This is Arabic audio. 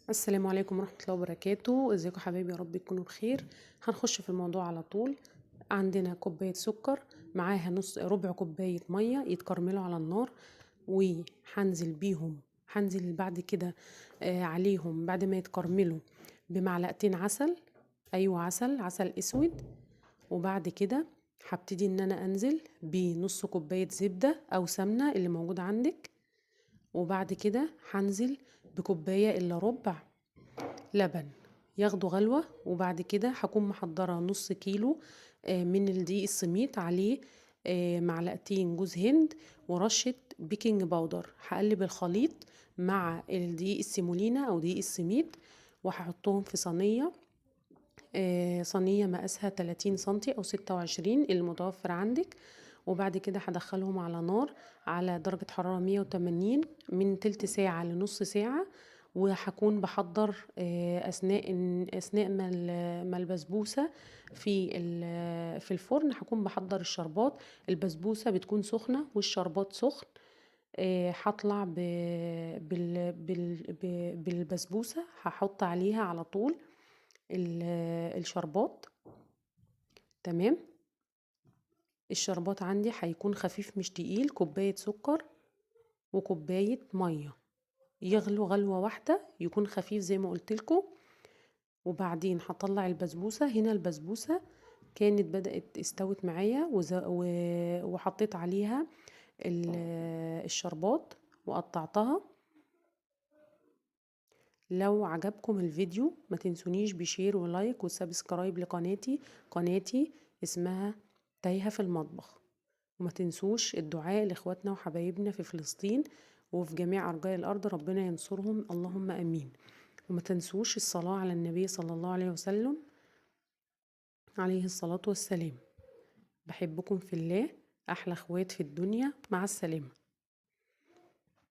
السلام عليكم ورحمة الله وبركاته. ازيكم حبايبي؟ يا رب تكونوا بخير. هنخش في الموضوع على طول. عندنا كوباية سكر، معاها ربع كوباية مية يتكرملوا على النار، وهنزل بيهم. هنزل بعد كده عليهم بعد ما يتكرملوا بمعلقتين عسل. ايوه، عسل اسود. وبعد كده هبتدي ان انا انزل بنص كوباية زبدة او سمنة اللي موجود عندك. وبعد كده هنزل بكوباية الا ربع لبن ياخدوا غلوة. وبعد كده هكون محضرة نص كيلو من الدقيق السميط، عليه معلقتين جوز هند ورشة بيكنج باودر. هقلب الخليط مع الدقيق السيمولينا او دقيق السميط، وهحطهم في صينية. صينية مقاسها 30 سنتي او 26 المتوفر عندك. وبعد كده هدخلهم على نار على درجة حرارة 180 من تلت ساعة لنص ساعة. وهكون بحضر اثناء ما البسبوسه في الفرن. هكون بحضر الشربات. البسبوسه بتكون سخنه والشربات سخن. هطلع بالبسبوسه، هحط عليها على طول الشربات. تمام. الشربات عندي هيكون خفيف مش تقيل، كوبايه سكر وكوبايه ميه يغلوا غلوه واحده، يكون خفيف زي ما قلت لكم. وبعدين هطلع البسبوسة. هنا البسبوسة كانت بدأت استوت معايا، وحطيت عليها الشربات وقطعتها. لو عجبكم الفيديو ما تنسونيش بشير ولايك وسبسكرايب لقناتي. قناتي اسمها تايهة في المطبخ. وما تنسوش الدعاء لاخواتنا وحبايبنا في فلسطين وفي جميع أرجاء الأرض، ربنا ينصرهم اللهم آمين. وما تنسوش الصلاة على النبي صلى الله عليه وسلم عليه الصلاة والسلام. بحبكم في الله، أحلى اخوات في الدنيا. مع السلامة.